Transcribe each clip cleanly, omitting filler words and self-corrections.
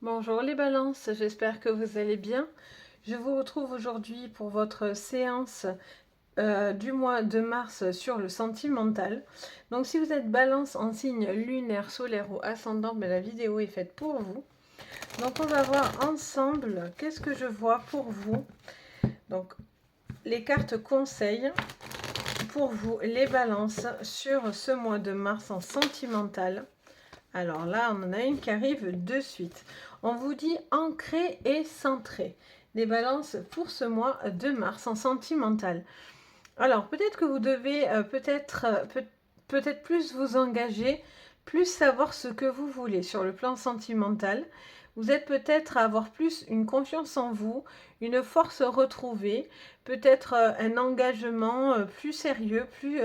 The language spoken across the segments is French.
Bonjour les balances, j'espère que vous allez bien. Je vous retrouve aujourd'hui pour votre séance du mois de mars sur le sentimental. Donc si vous êtes balance en signe lunaire, solaire ou ascendant, la vidéo est faite pour vous. Donc on va voir ensemble qu'est-ce que je vois pour vous. Donc les cartes conseils pour vous les balances sur ce mois de mars en sentimental. Alors là, on en a une qui arrive de suite. On vous dit ancré et centré. Des balances pour ce mois de mars en sentimental. Alors, peut-être que vous devez peut-être plus vous engager, plus savoir ce que vous voulez sur le plan sentimental. Vous êtes peut-être à avoir plus une confiance en vous, une force retrouvée, peut-être un engagement plus sérieux, plus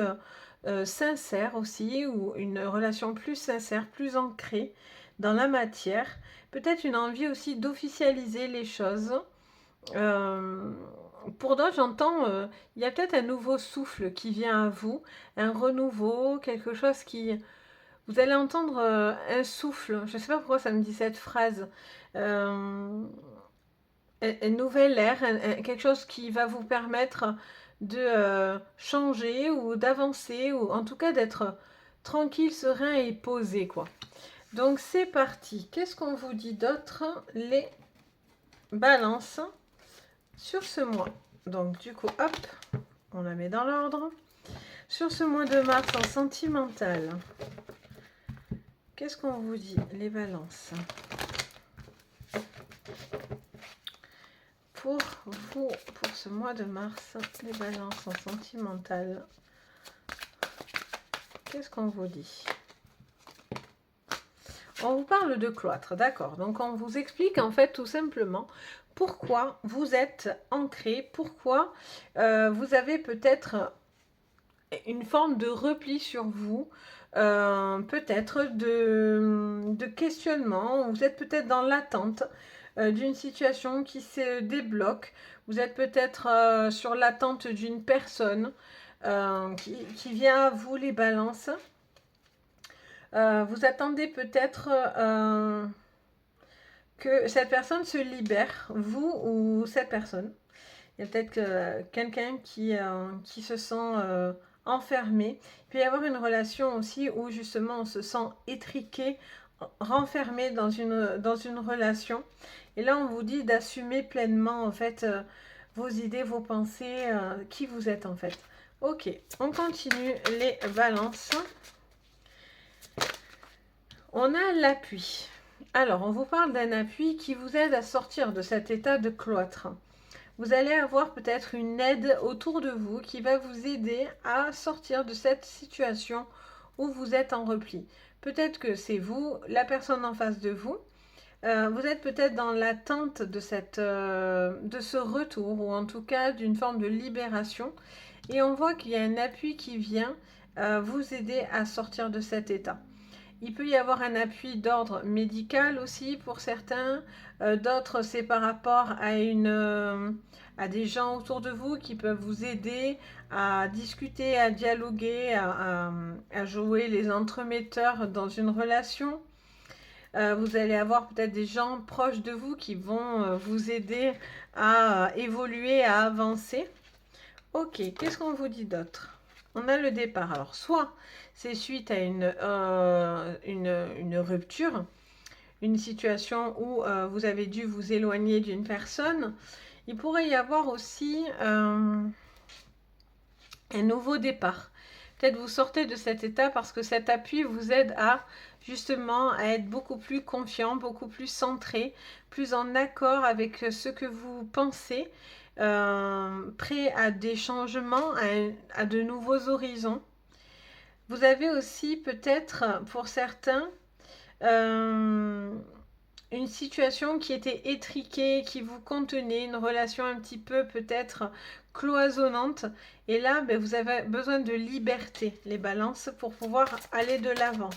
sincère aussi, ou une relation plus sincère, plus ancrée dans la matière. Peut-être une envie aussi d'officialiser les choses. Euh, pour d'autres, j'entends, il y a peut-être un nouveau souffle qui vient à vous, un renouveau, quelque chose qui... Vous allez entendre un souffle, je ne sais pas pourquoi ça me dit cette phrase, euh, un nouvel air, quelque chose qui va vous permettre de changer ou d'avancer, ou en tout cas d'être tranquille, serein et posé, quoi. Donc c'est parti. Qu'est-ce qu'on vous dit d'autre, les balances sur ce mois? Donc du coup, hop, on la met dans l'ordre. Sur ce mois de mars en sentimental, qu'est-ce qu'on vous dit, les balances? Pour vous, pour ce mois de mars, les balances en sentimental, qu'est-ce qu'on vous dit? On vous parle de cloître, d'accord. Donc on vous explique en fait tout simplement pourquoi vous êtes ancré, pourquoi vous avez peut-être une forme de repli sur vous, peut-être de questionnement, vous êtes peut-être dans l'attente d'une situation qui se débloque, vous êtes peut-être sur l'attente d'une personne qui vient à vous, les balances. Vous attendez peut-être que cette personne se libère, vous ou cette personne. Il y a peut-être quelqu'un qui se sent enfermé. Il peut y avoir une relation aussi où justement on se sent étriqué, renfermé dans une relation. Et là, on vous dit d'assumer pleinement en fait vos idées, vos pensées, qui vous êtes en fait. Ok, on continue les balances. On a l'appui. Alors, on vous parle d'un appui qui vous aide à sortir de cet état de cloître. Vous allez avoir peut-être une aide autour de vous qui va vous aider à sortir de cette situation où vous êtes en repli. Peut-être que c'est vous, la personne en face de vous. Vous êtes peut-être dans l'attente de ce retour ou en tout cas d'une forme de libération. Et on voit qu'il y a un appui qui vient vous aider à sortir de cet état. Il peut y avoir un appui d'ordre médical aussi pour certains. D'autres, c'est par rapport à des gens autour de vous qui peuvent vous aider à discuter, à dialoguer, à jouer les entremetteurs dans une relation. Vous allez avoir peut-être des gens proches de vous qui vont vous aider à évoluer, à avancer. Ok, qu'est-ce qu'on vous dit d'autre? On a le départ. Alors, soit c'est suite à une rupture, une situation où vous avez dû vous éloigner d'une personne. Il pourrait y avoir aussi un nouveau départ. Peut-être vous sortez de cet état parce que cet appui vous aide à justement à être beaucoup plus confiant, beaucoup plus centré, plus en accord avec ce que vous pensez, prêt à des changements, à de nouveaux horizons. Vous avez aussi peut-être pour certains euh, une situation qui était étriquée, qui vous contenait, une relation un petit peu peut-être cloisonnante. Et là, vous avez besoin de liberté, les balances, pour pouvoir aller de l'avant.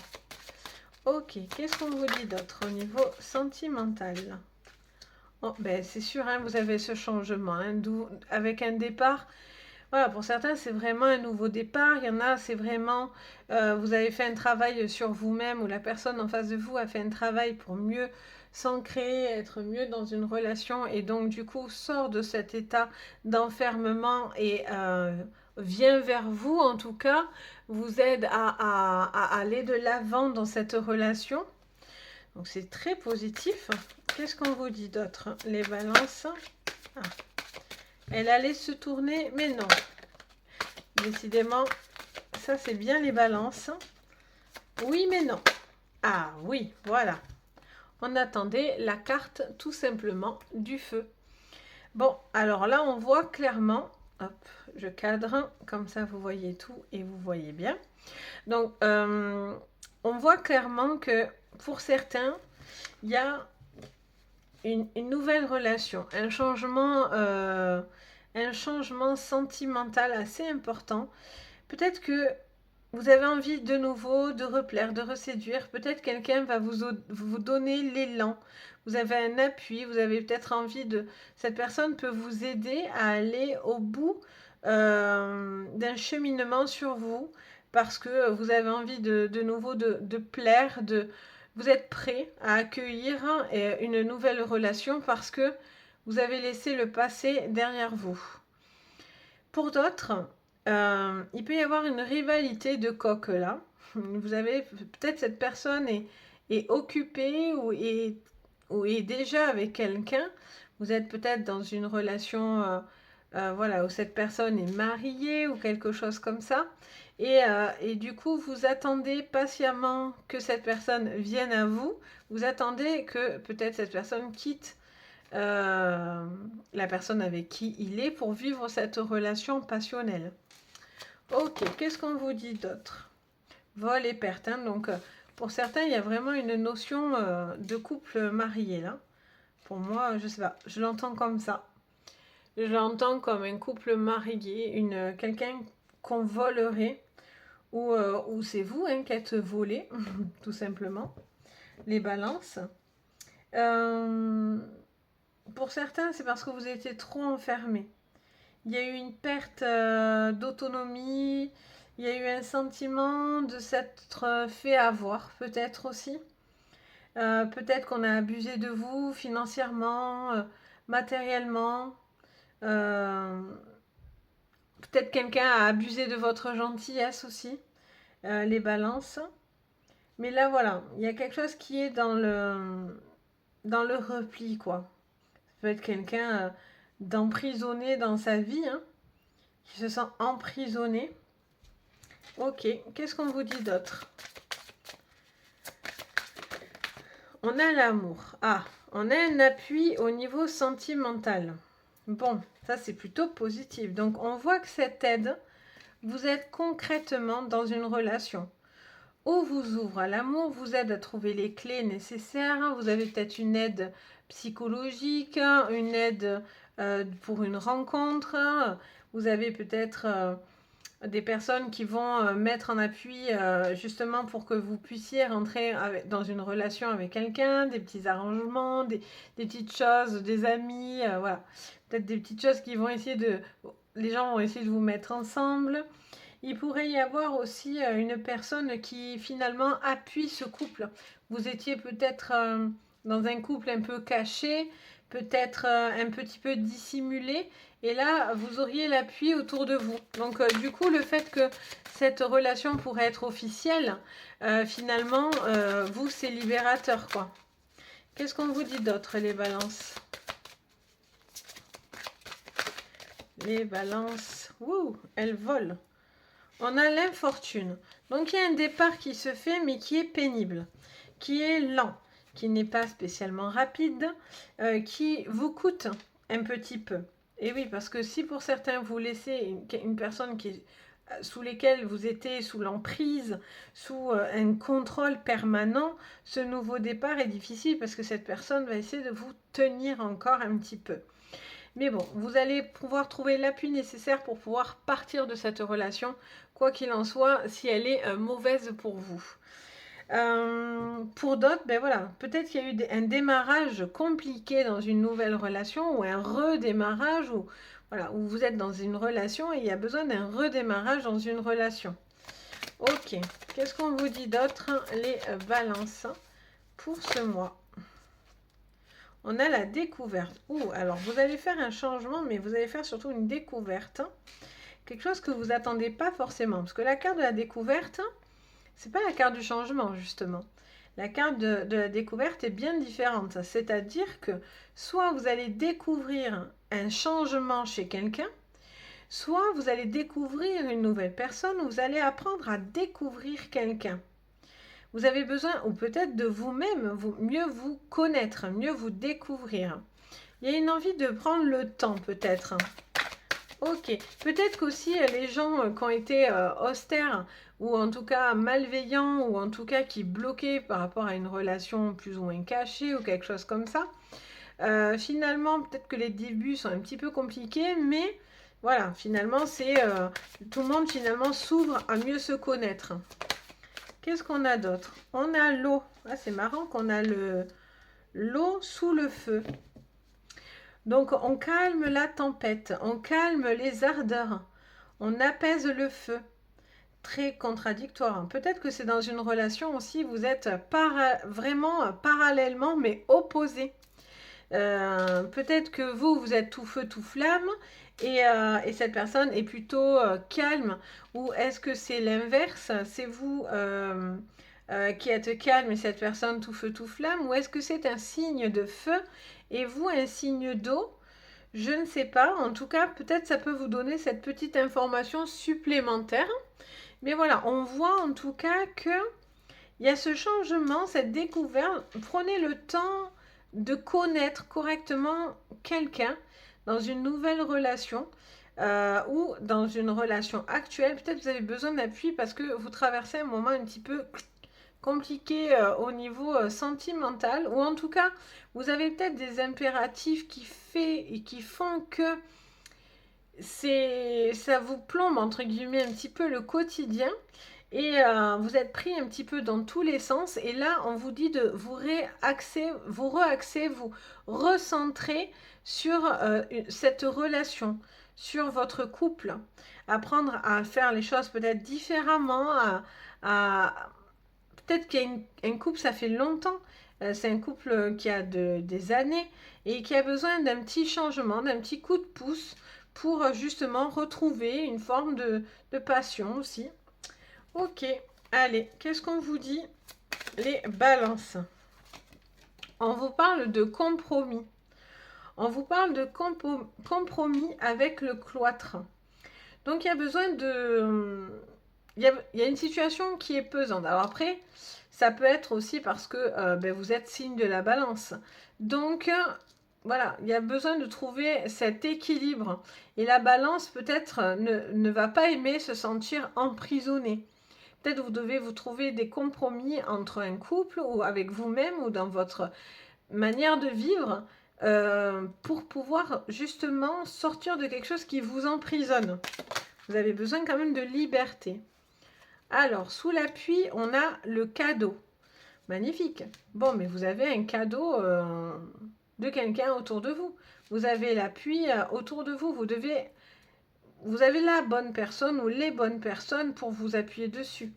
Ok, qu'est-ce qu'on vous dit d'autre au niveau sentimental? Oh, c'est sûr, hein, vous avez ce changement, hein, avec un départ. Voilà, pour certains, c'est vraiment un nouveau départ. Il y en a, c'est vraiment, vous avez fait un travail sur vous-même ou la personne en face de vous a fait un travail pour mieux s'ancrer, être mieux dans une relation et donc du coup sort de cet état d'enfermement et vient vers vous en tout cas, vous aide à aller de l'avant dans cette relation. Donc c'est très positif. Qu'est-ce qu'on vous dit d'autre, les balances? Ah. Elle allait se tourner, mais non. Décidément, ça c'est bien les balances. Oui, mais non. Ah oui, voilà. On attendait la carte tout simplement du feu. Bon, alors là, on voit clairement, hop, je cadre, comme ça vous voyez tout et vous voyez bien. Donc, on voit clairement que pour certains, il y a une nouvelle relation, un changement sentimental assez important. Peut-être que vous avez envie de nouveau de replaire, de reséduire. Peut-être quelqu'un va vous donner l'élan. Vous avez un appui, vous avez peut-être envie de... Cette personne peut vous aider à aller au bout d'un cheminement sur vous parce que vous avez envie de nouveau de plaire, vous êtes prêt à accueillir une nouvelle relation parce que vous avez laissé le passé derrière vous. Pour d'autres, il peut y avoir une rivalité de coq là. Vous avez peut-être cette personne est occupée ou est déjà avec quelqu'un. Vous êtes peut-être dans une relation voilà, où cette personne est mariée ou quelque chose comme ça. Et du coup, vous attendez patiemment que cette personne vienne à vous. Vous attendez que peut-être cette personne quitte la personne avec qui il est pour vivre cette relation passionnelle. Ok, qu'est-ce qu'on vous dit d'autre? Vol et perte. Hein, donc, pour certains, il y a vraiment une notion de couple marié là. Pour moi, je sais pas, je l'entends comme ça. Je l'entends comme un couple marié, quelqu'un qu'on volerait, ou c'est vous hein, qui êtes volé, tout simplement. Les balances. Pour certains, c'est parce que vous étiez trop enfermé. Il y a eu une perte d'autonomie, il y a eu un sentiment de s'être fait avoir, peut-être aussi. Peut-être qu'on a abusé de vous financièrement, matériellement. Peut-être quelqu'un a abusé de votre gentillesse aussi, les balances. Mais là, voilà, il y a quelque chose qui est dans le repli, quoi. Ça peut être quelqu'un d'emprisonné dans sa vie, hein, qui se sent emprisonné. Ok, qu'est-ce qu'on vous dit d'autre? On a l'amour. Ah, on a un appui au niveau sentimental. Bon, ça c'est plutôt positif. Donc on voit que cette aide, vous êtes concrètement dans une relation où vous ouvre à l'amour, vous aide à trouver les clés nécessaires. Vous avez peut-être une aide psychologique, une aide pour une rencontre. Vous avez peut-être des personnes qui vont mettre en appui justement pour que vous puissiez rentrer dans une relation avec quelqu'un, des petits arrangements, des petites choses, des amis, voilà. Peut-être des petites choses qui vont essayer de... Les gens vont essayer de vous mettre ensemble. Il pourrait y avoir aussi une personne qui finalement appuie ce couple. Vous étiez peut-être dans un couple un peu caché, peut-être un petit peu dissimulé, et là, vous auriez l'appui autour de vous. Donc, du coup, le fait que cette relation pourrait être officielle, finalement, vous, c'est libérateur, quoi. Qu'est-ce qu'on vous dit d'autre, les balances? Les balances, ouh, elles volent. On a l'infortune. Donc, il y a un départ qui se fait, mais qui est pénible, qui est lent, qui n'est pas spécialement rapide, qui vous coûte un petit peu. Et oui, parce que si pour certains, vous laissez une personne sous lesquelles vous étiez sous l'emprise, sous un contrôle permanent, ce nouveau départ est difficile parce que cette personne va essayer de vous tenir encore un petit peu. Mais bon, vous allez pouvoir trouver l'appui nécessaire pour pouvoir partir de cette relation, quoi qu'il en soit, si elle est mauvaise pour vous. Pour d'autres, ben voilà, peut-être qu'il y a eu un démarrage compliqué dans une nouvelle relation ou un redémarrage où, voilà, où vous êtes dans une relation et il y a besoin d'un redémarrage dans une relation. Ok, qu'est-ce qu'on vous dit d'autre, les balances, pour ce mois? On a la découverte. Ouh, alors vous allez faire un changement, mais vous allez faire surtout une découverte, hein. Quelque chose que vous attendez pas forcément. Parce que la carte de la découverte, c'est pas la carte du changement, justement. La carte de la découverte est bien différente. C'est-à-dire que soit vous allez découvrir un changement chez quelqu'un, soit vous allez découvrir une nouvelle personne, ou vous allez apprendre à découvrir quelqu'un. Vous avez besoin, ou peut-être de vous-même, mieux vous connaître, mieux vous découvrir. Il y a une envie de prendre le temps, peut-être. Ok, peut-être qu'aussi les gens qui ont été austères, ou en tout cas malveillants, ou en tout cas qui bloquaient par rapport à une relation plus ou moins cachée, ou quelque chose comme ça, finalement, peut-être que les débuts sont un petit peu compliqués, mais voilà, finalement, c'est tout le monde finalement s'ouvre à mieux se connaître. Qu'est-ce qu'on a d'autre? On a l'eau. Ah, c'est marrant qu'on a l'eau sous le feu. Donc, on calme la tempête, on calme les ardeurs, on apaise le feu. Très contradictoire, hein. Peut-être que c'est dans une relation aussi, vous êtes vraiment parallèlement, mais opposés. Peut-être que vous êtes tout feu, tout flamme, et cette personne est plutôt calme. Ou est-ce que c'est l'inverse? C'est vous qui êtes calme et cette personne tout feu, tout flamme? Ou est-ce que c'est un signe de feu et vous un signe d'eau? Je ne sais pas. En tout cas, peut-être ça peut vous donner cette petite information supplémentaire. Mais voilà, on voit en tout cas que il y a ce changement, cette découverte. Prenez le temps de connaître correctement quelqu'un dans une nouvelle relation ou dans une relation actuelle. Peut-être que vous avez besoin d'appui parce que vous traversez un moment un petit peu compliqué au niveau sentimental, ou en tout cas, vous avez peut-être des impératifs qui font que ça vous plombe entre guillemets un petit peu le quotidien. Et vous êtes pris un petit peu dans tous les sens. Et là, on vous dit de vous reaxer, vous recentrer sur cette relation, sur votre couple. Apprendre à faire les choses peut-être différemment. Peut-être qu'il y a un couple, ça fait longtemps. C'est un couple qui a des années et qui a besoin d'un petit changement, d'un petit coup de pouce pour justement retrouver une forme de passion aussi. Ok, allez, qu'est-ce qu'on vous dit, les balances? On vous parle de compromis. On vous parle de compromis avec le cloître. Donc il y a besoin de... Il y a une situation qui est pesante. Alors après, ça peut être aussi parce que vous êtes signe de la balance. Donc voilà, il y a besoin de trouver cet équilibre. Et la balance peut-être ne va pas aimer se sentir emprisonnée. Peut-être vous devez vous trouver des compromis entre un couple ou avec vous-même ou dans votre manière de vivre pour pouvoir justement sortir de quelque chose qui vous emprisonne. Vous avez besoin quand même de liberté. Alors, sous l'appui, on a le cadeau. Magnifique. Bon, mais vous avez un cadeau de quelqu'un autour de vous. Vous avez l'appui autour de vous. Vous avez la bonne personne ou les bonnes personnes pour vous appuyer dessus.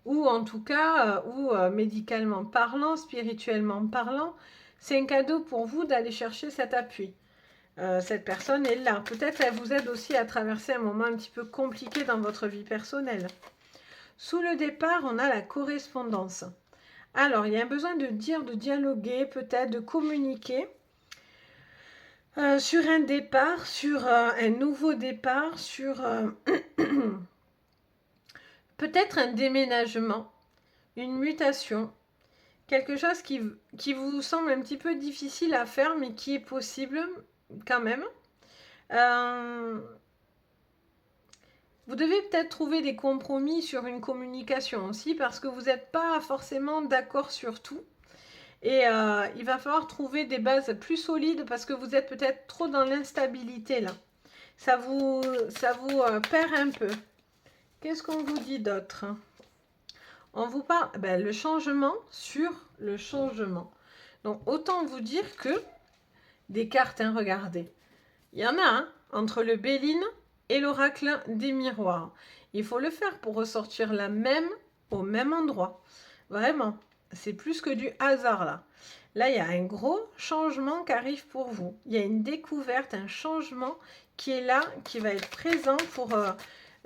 Ou en tout cas, médicalement parlant, spirituellement parlant, c'est un cadeau pour vous d'aller chercher cet appui. Cette personne est là. Peut-être elle vous aide aussi à traverser un moment un petit peu compliqué dans votre vie personnelle. Sous le départ, on a la correspondance. Alors, il y a un besoin de dire, de dialoguer, peut-être de communiquer. Sur un départ, sur un nouveau départ, sur peut-être un déménagement, une mutation, quelque chose qui vous semble un petit peu difficile à faire, mais qui est possible quand même. Vous devez peut-être trouver des compromis sur une communication aussi, parce que vous n'êtes pas forcément d'accord sur tout. Et il va falloir trouver des bases plus solides parce que vous êtes peut-être trop dans l'instabilité là. Ça vous perd un peu. Qu'est-ce qu'on vous dit d'autre? On vous parle le changement sur le changement. Donc autant vous dire que des cartes, hein, regardez. Il y en a entre le Béline et l'oracle des miroirs. Il faut le faire pour ressortir la même au même endroit. Vraiment, c'est plus que du hasard là. Là, il y a un gros changement qui arrive pour vous. Il y a une découverte, un changement qui est là, qui va être présent pour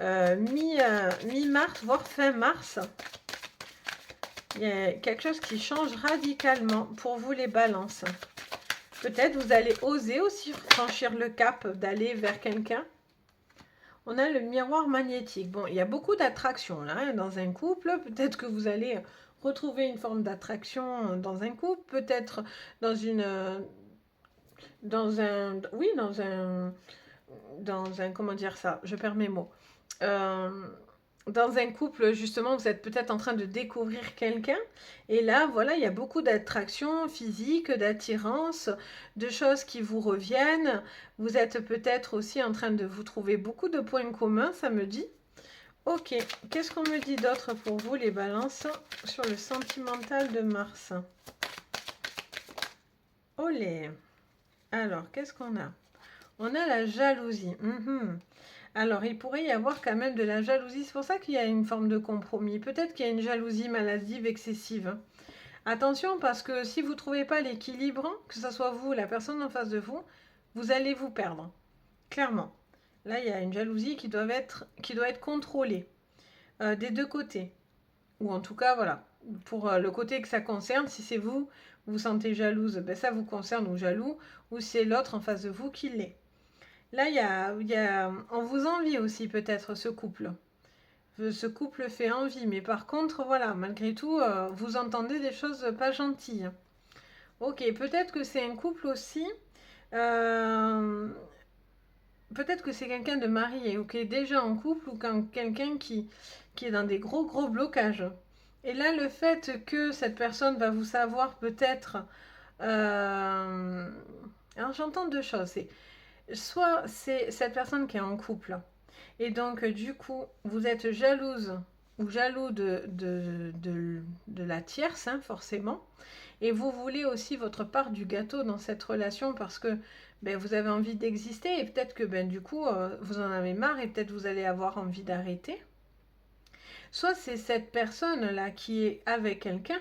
mi-mars, voire fin mars. Il y a quelque chose qui change radicalement pour vous les balances. Peut-être vous allez oser aussi franchir le cap d'aller vers quelqu'un. On a le miroir magnétique. Bon, il y a beaucoup d'attraction là hein, dans un couple. Peut-être que vous allez retrouver une forme d'attraction dans un couple. Peut-être dans comment dire ça, je perds mes mots. Dans un couple, justement, vous êtes peut-être en train de découvrir quelqu'un. Et là, voilà, il y a beaucoup d'attraction physique, d'attirance, de choses qui vous reviennent. Vous êtes peut-être aussi en train de vous trouver beaucoup de points communs, ça me dit. Ok, qu'est-ce qu'on me dit d'autre pour vous, les balances, sur le sentimental de Mars? Olé. Alors, qu'est-ce qu'on a? On a la jalousie. Alors, il pourrait y avoir quand même de la jalousie. C'est pour ça qu'il y a une forme de compromis. Peut-être qu'il y a une jalousie maladive excessive. Attention, parce que si vous ne trouvez pas l'équilibre, que ce soit vous ou la personne en face de vous, vous allez vous perdre. Clairement. Là, il y a une jalousie qui doit être contrôlée. Des deux côtés. Ou en tout cas, voilà. Pour le côté que ça concerne, si c'est vous, vous vous sentez jalouse, ben ça vous concerne ou jaloux. Ou c'est l'autre en face de vous qui l'est. Là, on vous envie aussi peut-être ce couple. Ce couple fait envie, mais par contre, voilà, malgré tout, vous entendez des choses pas gentilles. Ok, peut-être que c'est un couple aussi. Peut-être que c'est quelqu'un de marié ou qui est déjà en couple ou quelqu'un qui est dans des gros blocages. Et là, le fait que cette personne va vous savoir peut-être... alors j'entends deux choses. Soit c'est cette personne qui est en couple et donc du coup vous êtes jalouse ou jaloux de la tierce hein, forcément et vous voulez aussi votre part du gâteau dans cette relation parce que ben, vous avez envie d'exister et peut-être que ben, du coup vous en avez marre et peut-être vous allez avoir envie d'arrêter. Soit c'est cette personne là qui est avec quelqu'un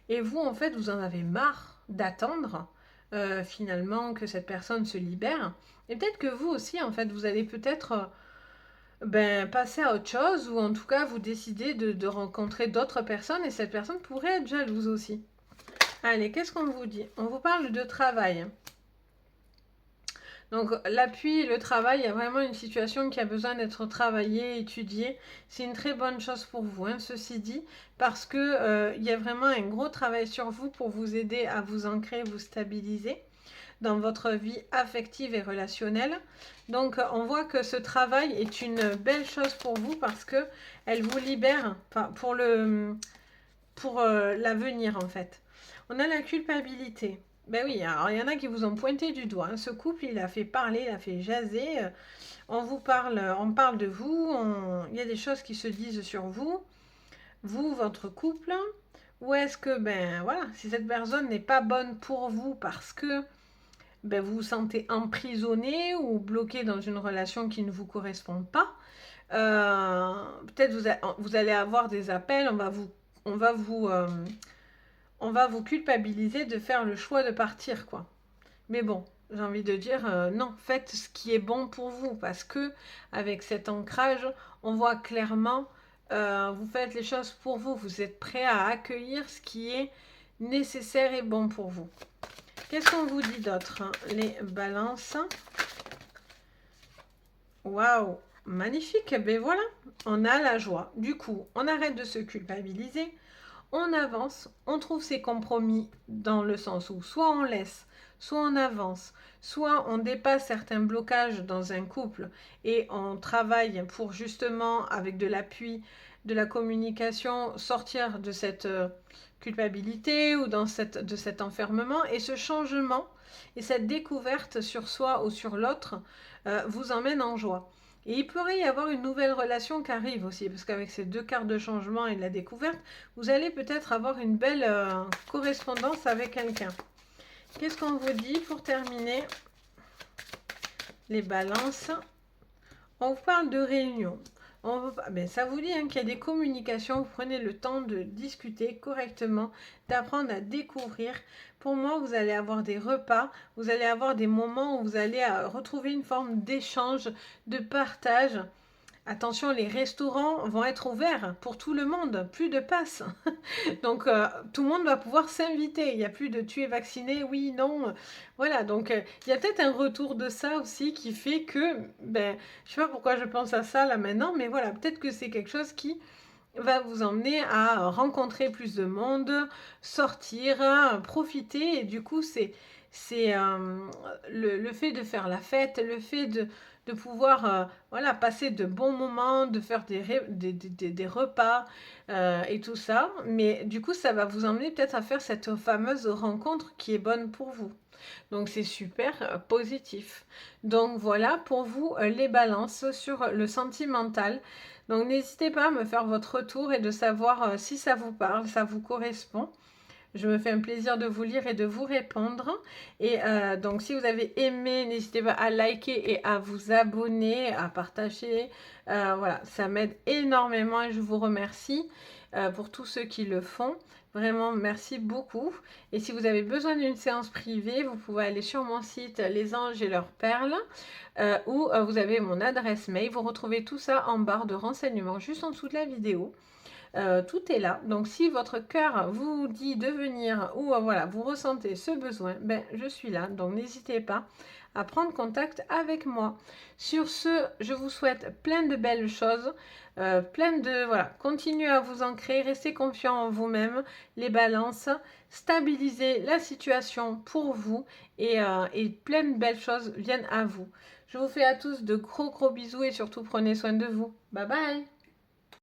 et vous en fait vous en avez marre d'attendre finalement que cette personne se libère. Et peut-être que vous aussi, en fait, vous allez peut-être passer à autre chose ou en tout cas vous décidez de rencontrer d'autres personnes et cette personne pourrait être jalouse aussi. Allez, qu'est-ce qu'on vous dit? On vous parle de travail. Donc l'appui et le travail, il y a vraiment une situation qui a besoin d'être travaillée, étudiée. C'est une très bonne chose pour vous, hein, ceci dit, parce que il y a vraiment un gros travail sur vous pour vous aider à vous ancrer, vous stabiliser dans votre vie affective et relationnelle. Donc on voit que ce travail est une belle chose pour vous parce que elle vous libère pour l'avenir en fait. On a la culpabilité. Ben oui, alors il y en a qui vous ont pointé du doigt. Hein. Ce couple, il a fait parler, il a fait jaser. On parle de vous. Il y a des choses qui se disent sur vous. Vous, votre couple. Ou est-ce que, ben voilà, si cette personne n'est pas bonne pour vous parce que ben, vous vous sentez emprisonné ou bloqué dans une relation qui ne vous correspond pas, peut-être vous allez avoir des appels, on va vous culpabiliser de faire le choix de partir, quoi. Mais bon, j'ai envie de dire, non, faites ce qui est bon pour vous, parce que avec cet ancrage, on voit clairement, vous faites les choses pour vous, vous êtes prêt à accueillir ce qui est nécessaire et bon pour vous. Qu'est-ce qu'on vous dit d'autre, hein, les balances? Waouh, magnifique. Ben voilà, on a la joie. Du coup, on arrête de se culpabiliser. On avance, on trouve ses compromis dans le sens où soit on laisse, soit on avance, soit on dépasse certains blocages dans un couple et on travaille pour justement, avec de l'appui, de la communication, sortir de cette culpabilité ou de cet enfermement. Et ce changement et cette découverte sur soi ou sur l'autre vous emmène en joie. Et il pourrait y avoir une nouvelle relation qui arrive aussi, parce qu'avec ces deux cartes de changement et de la découverte, vous allez peut-être avoir une belle correspondance avec quelqu'un. Qu'est-ce qu'on vous dit pour terminer? Les balances. On vous parle de réunion. Ben, ça vous dit hein, qu'il y a des communications, vous prenez le temps de discuter correctement, d'apprendre à découvrir. Pour moi, vous allez avoir des repas, vous allez avoir des moments où vous allez retrouver une forme d'échange, de partage. Attention, les restaurants vont être ouverts pour tout le monde, plus de passe. Donc, tout le monde va pouvoir s'inviter. Il n'y a plus de tu es vacciné, oui, non. Voilà, donc il y a peut-être un retour de ça aussi qui fait que, ben, je sais pas pourquoi je pense à ça là maintenant, mais voilà, peut-être que c'est quelque chose qui va vous emmener à rencontrer plus de monde, sortir, profiter. Et du coup, c'est le fait de faire la fête, le fait de pouvoir voilà, passer de bons moments, de faire des repas et tout ça. Mais du coup, ça va vous emmener peut-être à faire cette fameuse rencontre qui est bonne pour vous. Donc c'est super positif. Donc voilà pour vous les balances sur le sentimental. Donc n'hésitez pas à me faire votre retour et de savoir si ça vous parle, ça vous correspond. Je me fais un plaisir de vous lire et de vous répondre. Et donc si vous avez aimé, n'hésitez pas à liker et à vous abonner, à partager. Voilà, ça m'aide énormément et je vous remercie pour tous ceux qui le font. Vraiment, merci beaucoup. Et si vous avez besoin d'une séance privée, vous pouvez aller sur mon site Les Anges et leurs perles où vous avez mon adresse mail. Vous retrouvez tout ça en barre de renseignements juste en dessous de la vidéo. Tout est là. Donc si votre cœur vous dit de venir ou voilà, vous ressentez ce besoin, ben je suis là. Donc n'hésitez pas à prendre contact avec moi. Sur ce, je vous souhaite plein de belles choses, plein de voilà, continuez à vous ancrer, restez confiant en vous-même, les balances, stabilisez la situation pour vous et plein de belles choses viennent à vous. Je vous fais à tous de gros bisous et surtout prenez soin de vous. Bye bye.